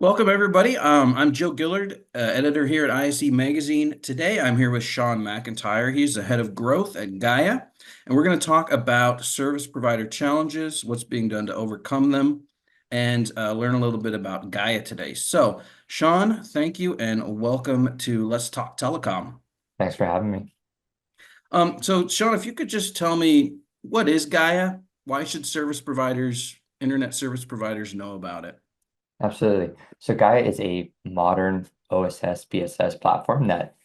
Welcome, everybody. I'm Joe Gillard, editor here at ISE Magazine. Today, I'm here with Shawn McIntyre. He's the head of growth at Gaia, and we're going to talk about service provider challenges, what's being done to overcome them, and learn a little bit about Gaia today. So, Shawn, thank you, and welcome to Let's Talk Telecom. Thanks for having me. So, Shawn, if you could just tell me, what is Gaia? Why should internet service providers know about it? Absolutely. So Gaia is a modern OSS BSS platform that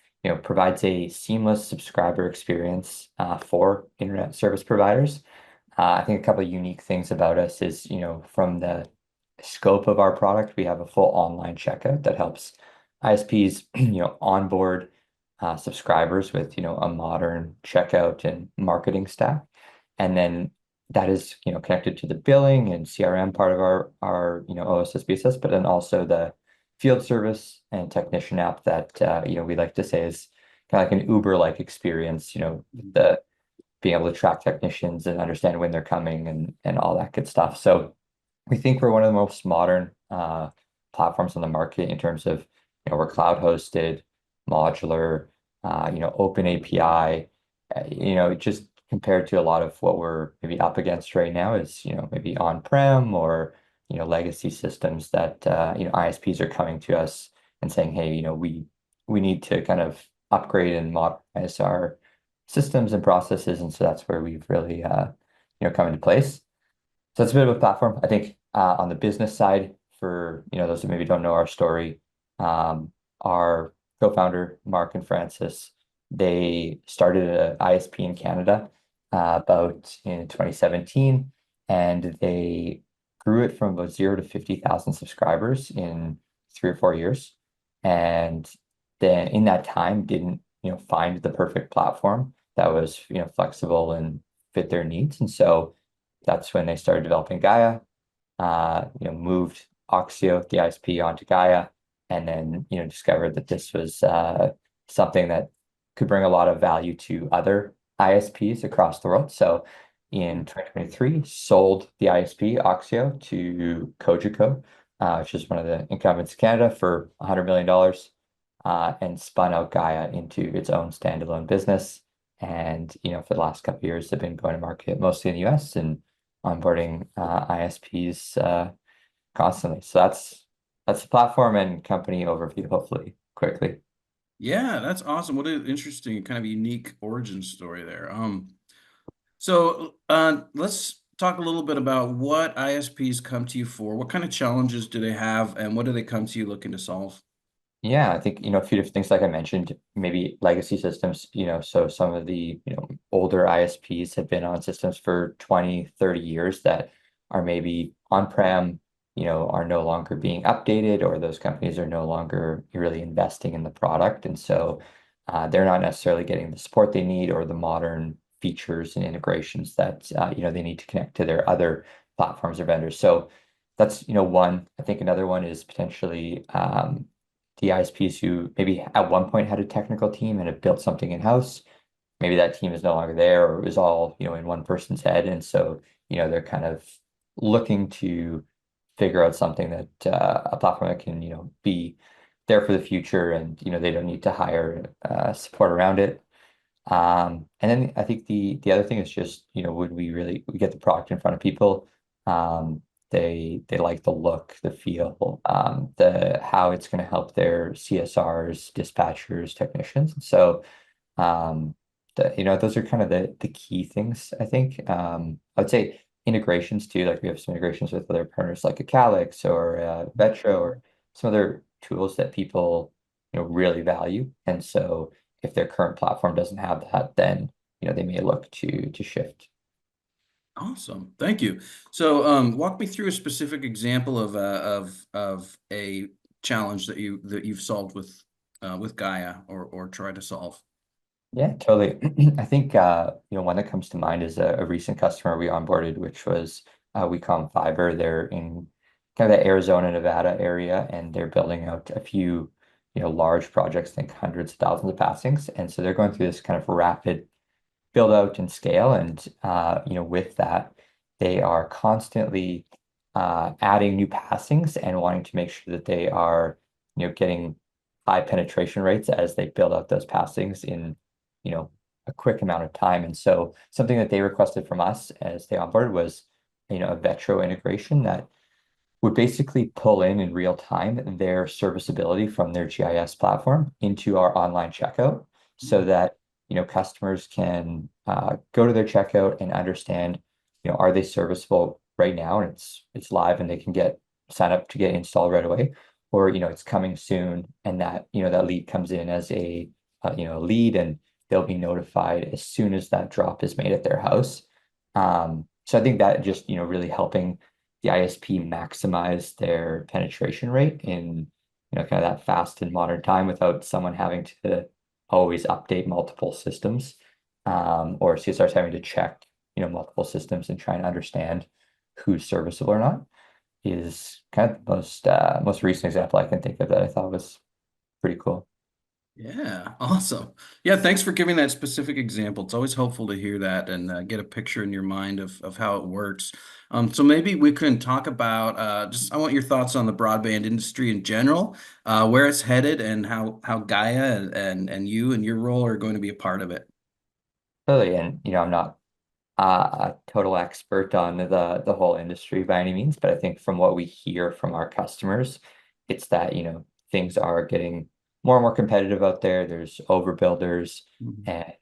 provides a seamless subscriber experience for internet service providers. I think a couple of unique things about us is, from the scope of our product, we have a full online checkout that helps ISPs, onboard subscribers with, a modern checkout and marketing stack. And then that is, connected to the billing and CRM part of our OSS BSS, but then also the field service and technician app that we like to say is kind of like an Uber-like experience, the being able to track technicians and understand when they're coming and all that good stuff. So we think we're one of the most modern platforms on the market in terms of, we're cloud hosted, modular, open API, just compared to a lot of what we're maybe up against right now is, maybe on-prem or, legacy systems that, ISPs are coming to us and saying, hey, we need to kind of upgrade and modernize our systems and processes. And so that's where we've really, come into place. So it's a bit of a platform. I think on the business side, for those who maybe don't know our story, our co-founder Mark and Francis, they started an ISP in Canada about in 2017, and they grew it from about 0 to 50,000 subscribers in 3 or 4 years. And then in that time, didn't find the perfect platform that was flexible and fit their needs, and so that's when they started developing Gaia, moved Oxio, the ISP, onto Gaia, and then, discovered that this was something that could bring a lot of value to other ISPs across the world. So in 2023, sold the ISP Oxio to Cogeco, which is one of the incumbents in Canada, for $100 million, and spun out Gaia into its own standalone business. And, for the last couple of years, they've been going to market mostly in the US and onboarding ISPs constantly. So that's the platform and company overview, hopefully, quickly. Yeah, that's awesome. What an interesting kind of unique origin story there. So let's talk a little bit about what ISPs come to you for. What kind of challenges do they have, and what do they come to you looking to solve? Yeah, I think, a few different things like I mentioned, maybe legacy systems, so some of the, older ISPs have been on systems for 20, 30 years that are maybe on-prem, are no longer being updated, or those companies are no longer really investing in the product. And so they're not necessarily getting the support they need or the modern features and integrations that, they need to connect to their other platforms or vendors. So that's, one. I think another one is potentially the ISPs who maybe at one point had a technical team and have built something in-house. Maybe that team is no longer there, or it was all, in one person's head. And so, they're kind of looking to figure out something that a platform that can, be there for the future, and, they don't need to hire support around it. And then I think the other thing is just, would we get the product in front of people? They like the look, the feel, the how it's going to help their CSRs, dispatchers, technicians. So those are kind of the key things, I think. I would say integrations too, like we have some integrations with other partners like a Calix or Vetro or some other tools that people, really value. And so if their current platform doesn't have that, then, they may look to shift. Awesome, thank you. So walk me through a specific example of a challenge that you've solved with Gaia or try to solve. Yeah, totally. I think one that comes to mind is a recent customer we onboarded, which was we call them Fiber. They're in kind of the Arizona, Nevada area, and they're building out a few, large projects, I think hundreds of thousands of passings. And so they're going through this kind of rapid build out and scale. And with that, they are constantly adding new passings and wanting to make sure that they are, getting high penetration rates as they build out those passings in, a quick amount of time. And so something that they requested from us as they onboarded was, a Vetro integration that would basically pull in real time their serviceability from their GIS platform into our online checkout so that customers can go to their checkout and understand are they serviceable right now and it's live and they can get sign up to get installed right away, or it's coming soon and that that lead comes in as a lead and they'll be notified as soon as that drop is made at their house. So I think that just really helping the ISP maximize their penetration rate in kind of that fast and modern time without someone having to always update multiple systems, or CSRs having to check multiple systems and try and understand who's serviceable or not is kind of the most recent example I can think of that I thought was pretty cool. Yeah, awesome. Yeah, thanks for giving that specific example. It's always helpful to hear that and get a picture in your mind of how it works. So maybe we can talk about just I want your thoughts on the broadband industry in general, where it's headed, and how Gaia and you and your role are going to be a part of it. Totally, and I'm not a total expert on the whole industry by any means, but I think from what we hear from our customers, it's that, things are getting more and more competitive out there. There's overbuilders, Mhm. and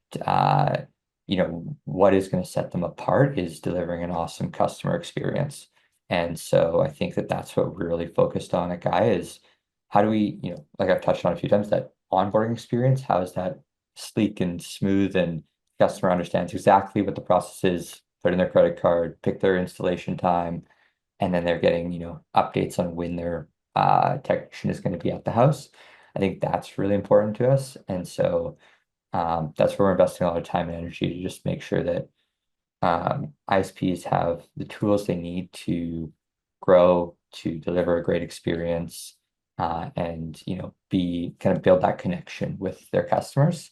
what is going to set them apart is delivering an awesome customer experience. And so I think that that's what we're really focused on at Gaia is how do we, like I've touched on a few times, that onboarding experience, how is that sleek and smooth and customer understands exactly what the process is, put in their credit card, pick their installation time, and then they're getting, updates on when their technician is going to be at the house. I think that's really important to us. And so that's where we're investing a lot of time and energy to just make sure that ISPs have the tools they need to grow, to deliver a great experience, and be kind of build that connection with their customers.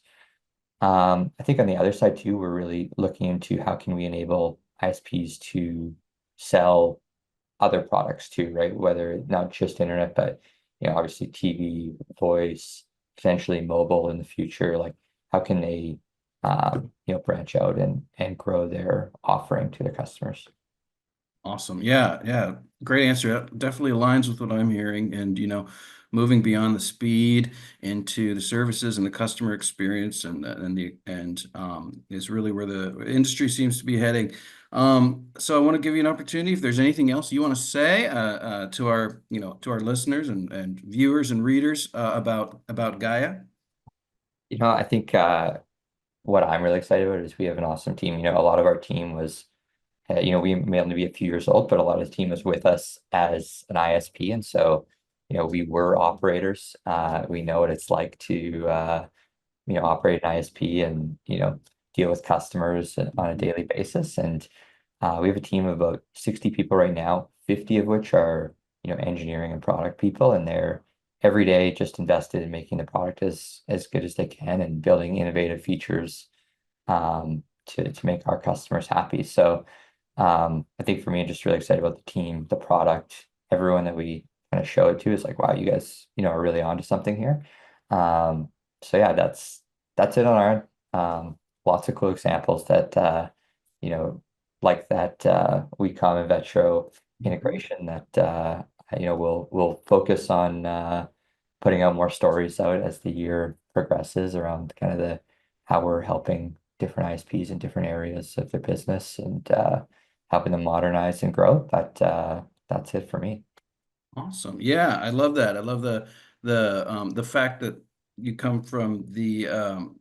I think on the other side too, we're really looking into how can we enable ISPs to sell other products too, right? Whether not just internet, but obviously TV, voice, potentially mobile in the future. Like how can they branch out and grow their offering to their customers? Awesome. Yeah, yeah. Great answer. That definitely aligns with what I'm hearing. And, moving beyond the speed into the services and the customer experience and is really where the industry seems to be heading. So I want to give you an opportunity if there's anything else you want to say to our listeners and viewers and readers about Gaia. I think what I'm really excited about is we have an awesome team. A lot of our team was we may only be a few years old, but a lot of the team was with us as an ISP. And so, we were operators. We know what it's like to, operate an ISP and, deal with customers on a daily basis. And we have a team of about 60 people right now, 50 of which are, engineering and product people. And they're every day just invested in making the product as good as they can and building innovative features to make our customers happy. So, I think for me, I'm just really excited about the team, the product, everyone that we kind of show it to is like, wow, you guys, are really onto something here. So yeah, that's it on our end. Lots of cool examples that you know, like that WeCom and Vetro Mhm. integration that we'll focus on putting out more stories out as the year progresses around kind of the how we're helping different ISPs in different areas of their business and helping them modernize and grow. That's it for me. Awesome. Yeah, I love that. I love the fact that you come from the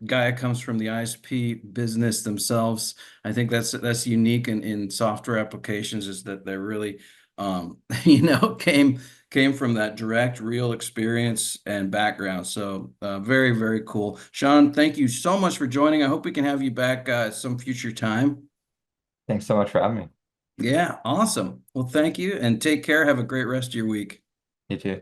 Gaia comes from the ISP business themselves. I think that's unique in software applications is that they're really came from that direct real experience and background. So very, very cool. Shawn, thank you so much for joining. I hope we can have you back some future time. Thanks so much for having me. Yeah, awesome. Well, thank you and take care. Have a great rest of your week. You too.